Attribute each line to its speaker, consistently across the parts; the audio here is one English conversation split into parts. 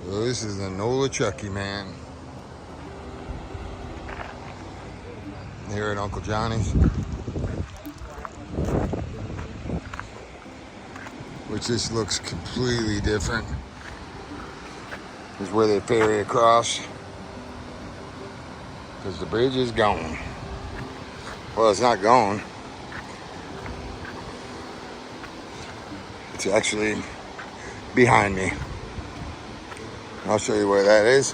Speaker 1: So this is the Nolichucky, man. Here at Uncle Johnny's, which this looks completely different. This is where they ferry across, because the bridge is gone. Well, it's not gone. It's actually behind me. I'll show you where that is.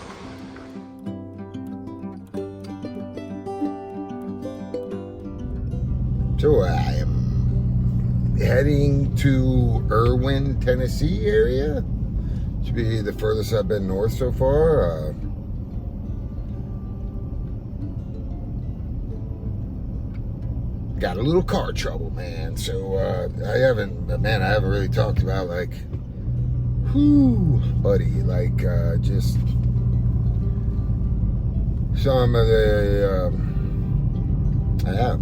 Speaker 1: So I am heading to Erwin, Tennessee area. Should be the furthest I've been north so far. Got a little car trouble, man. So I haven't really talked about like, buddy, like just some of the. I have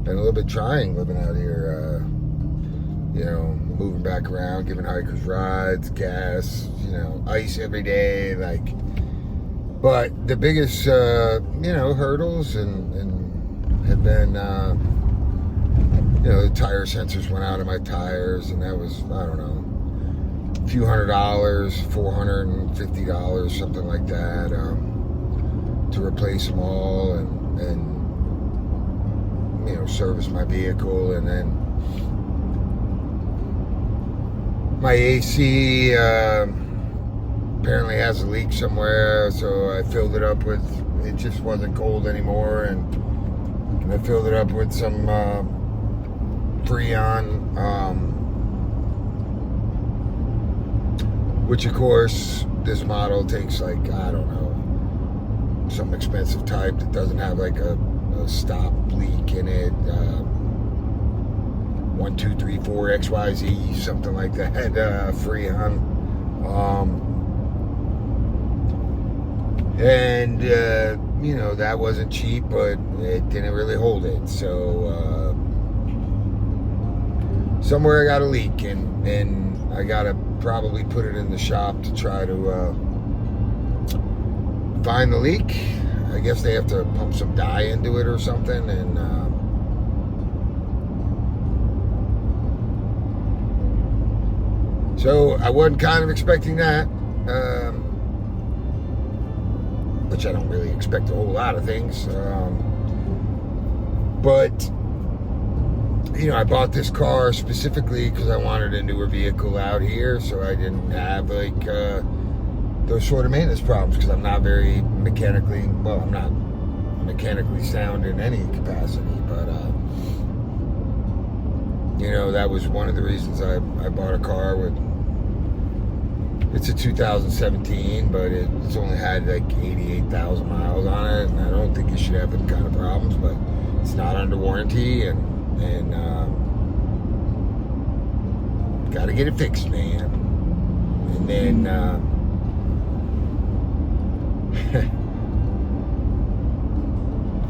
Speaker 1: been a little bit trying living out here. Moving back around, giving hikers rides, gas, ice every day, like. But the biggest, hurdles and have been, the tire sensors went out of my tires, and that was, I don't know, a few $100, $450, something like that, to replace them all and service my vehicle. And then my AC apparently has a leak somewhere, so I filled it up with, it just wasn't cold anymore, and I filled it up with some Freon, which of course this model takes like, I don't know, some expensive type that doesn't have like a stop leak in it, 1, 2, 3, 4 XYZ, something like that, Freon, and that wasn't cheap, but it didn't really hold it. So somewhere I got a leak, and I gotta probably put it in the shop to try to find the leak. I guess they have to pump some dye into it or something, and so I wasn't kind of expecting that, which I don't really expect a whole lot of things, but I bought this car specifically because I wanted a newer vehicle out here, so I didn't have like those sort of maintenance problems, because I'm not very I'm not mechanically sound in any capacity, but that was one of the reasons I bought a car it's a 2017, but it's only had like 88,000 miles on it, and I don't think it should have any kind of problems, but it's not under warranty, and got to get it fixed, man. And then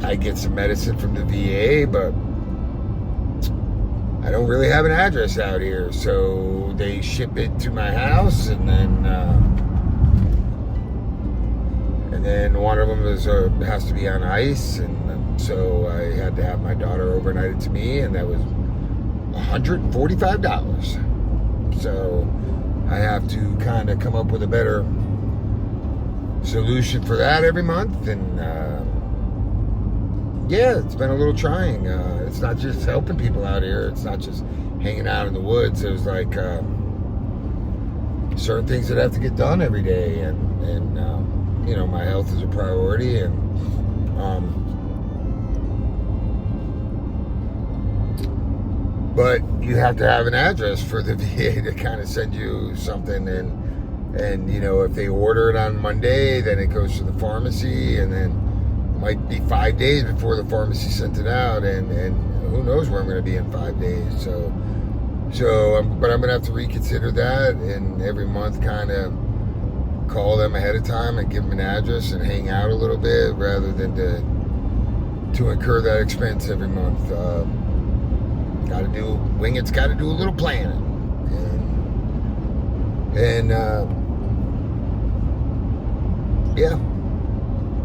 Speaker 1: I get some medicine from the VA, but I don't really have an address out here, so they ship it to my house, and then one of them has to be on ice, and so I had to have my daughter overnight it to me, and that was $145. So I have to kind of come up with a better solution for that every month, and it's been a little trying. It's not just helping people out here, it's not just hanging out in the woods. There's like certain things that have to get done every day, and my health is a priority, and but you have to have an address for the VA to kind of send you something, and if they order it on Monday, then it goes to the pharmacy, and then it might be 5 days before the pharmacy sent it out, and who knows where I'm going to be in 5 days. But I'm going to have to reconsider that, and every month kind of call them ahead of time and give them an address and hang out a little bit, rather than to incur that expense every month. Wingit's got to do a little planning, and yeah,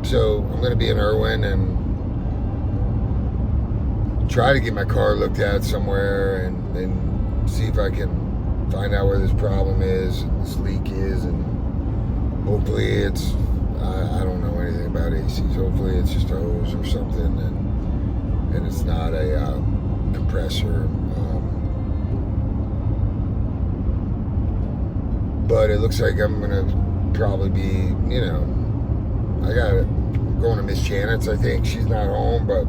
Speaker 1: so I'm going to be in Erwin and try to get my car looked at somewhere and see if I can find out where this problem is, this leak is, and hopefully it's, I don't know anything about ACs, hopefully it's just a hose or something, and it's not a compressor. But it looks like I'm gonna probably be, I'm going to Miss Janet's, I think. She's not home, but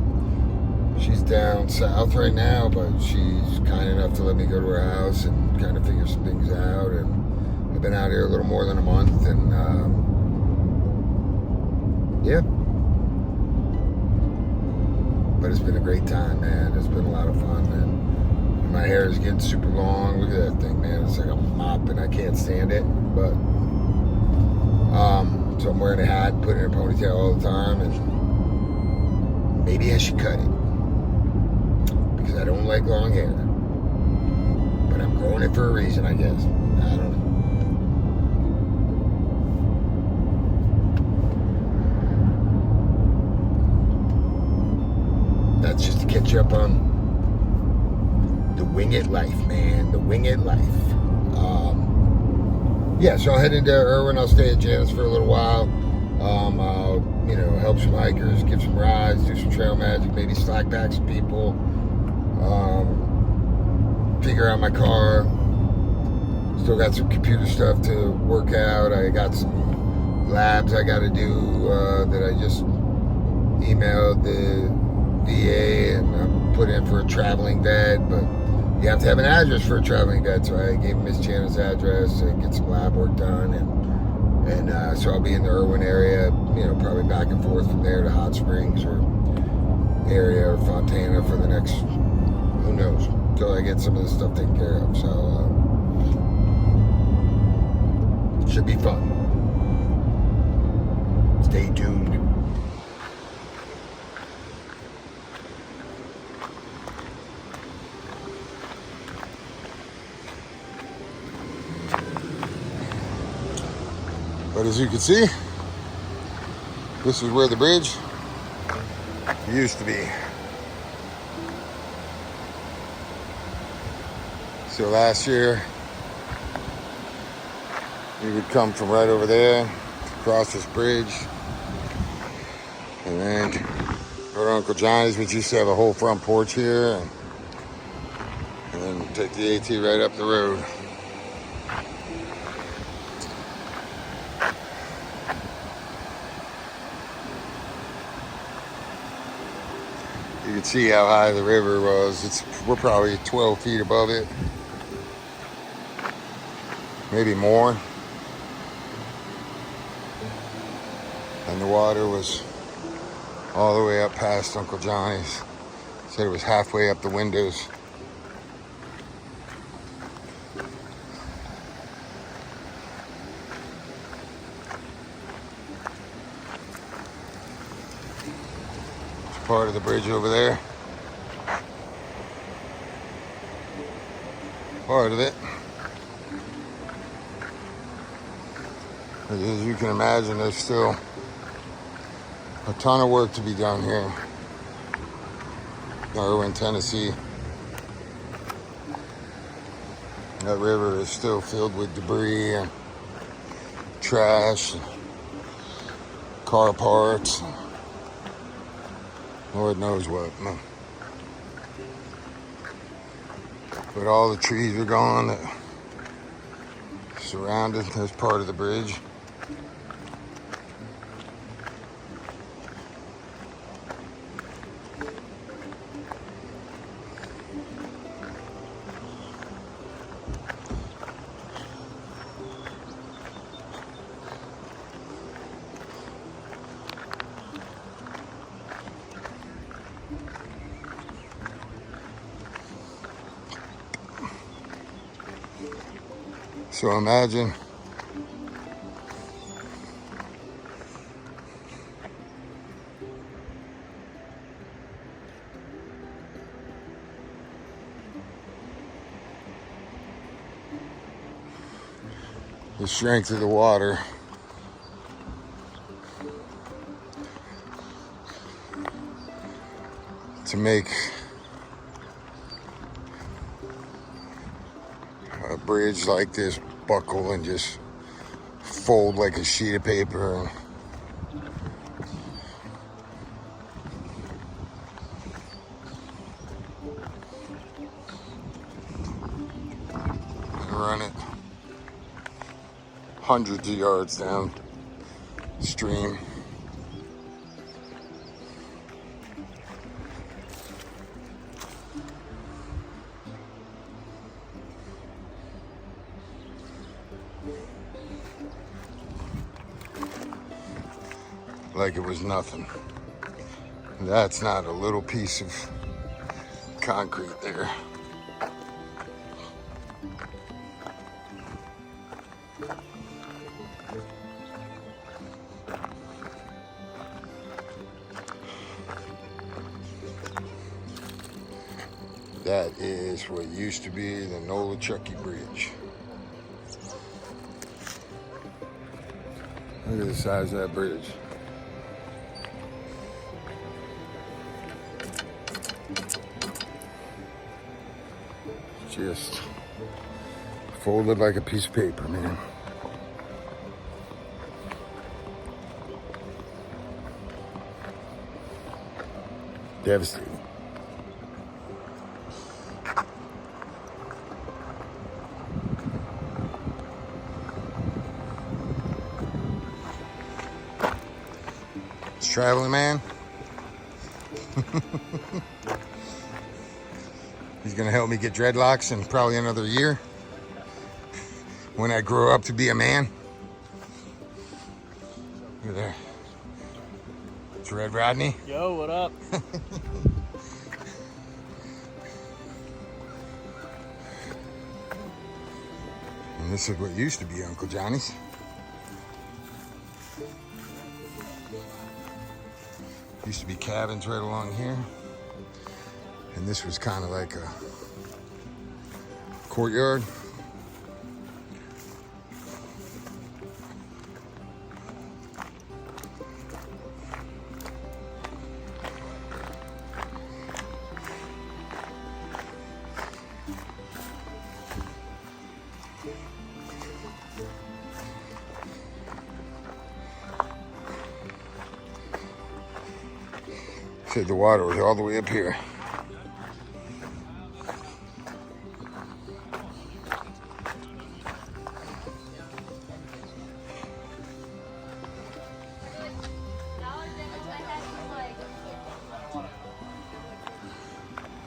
Speaker 1: she's down south right now, but she's kind enough to let me go to her house and kind of figure some things out. And I've been out here a little more than a month, and yeah. But it's been a great time, man. It's been a lot of fun, and my hair is getting super long. Look at that thing, man. It's like a mop, and I can't stand it. But so I'm wearing a hat, putting it in a ponytail all the time, and maybe I should cut it because I don't like long hair. But I'm growing it for a reason, I guess. I don't know. That's just to catch up on the Wingit life, man. The Wingit life. Yeah, so I'll head into Erwin. I'll stay at Janet's for a little while. I'll, help some hikers, give some rides, do some trail magic, maybe slack back some people. Figure out my car. Still got some computer stuff to work out. I got some labs I got to do that I just emailed the VA and I put in for a traveling vet, but you have to have an address for a traveling vet, so I gave Miss Janet's address to get some lab work done, and so I'll be in the Erwin area, probably back and forth from there to Hot Springs or area or Fontana for the next, who knows, until I get some of this stuff taken care of. So it should be fun. Stay tuned. But as you can see, this is where the bridge used to be. So last year, you would come from right over there, across this bridge, and then go to Uncle Johnny's, which used to have a whole front porch here, and then take the AT right up the road. You can see how high the river was. We're probably 12 feet above it, maybe more. And the water was all the way up past Uncle Johnny's. Said it was halfway up the windows. Part of the bridge over there. Part of it. As you can imagine, there's still a ton of work to be done here in Erwin, Tennessee. That river is still filled with debris and trash, and car parts. Lord knows what. But all the trees are gone that surrounded this part of the bridge. So imagine the strength of the water to make a bridge like this buckle and just fold like a sheet of paper. And run it hundreds of yards down stream. Like it was nothing. That's not a little piece of concrete there. That is what used to be the Nolichucky Bridge. Look at the size of that bridge. Just folded like a piece of paper, man. Devastating. It's traveling, man. He's gonna help me get dreadlocks in probably another year when I grow up to be a man. Look at there. It's Red Rodney.
Speaker 2: Yo, what up?
Speaker 1: And this is what used to be Uncle Johnny's. Used to be cabins right along here. And this was kind of like a courtyard. Said the water was all the way up here.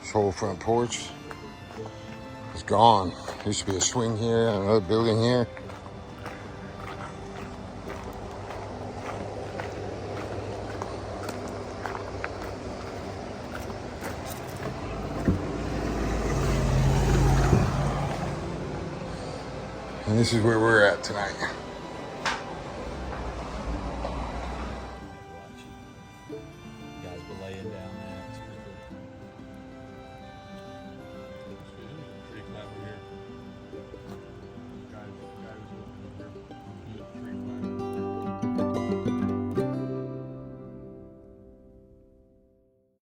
Speaker 1: This whole front porch is gone. There used to be a swing here, another building here. And this is where we're at tonight.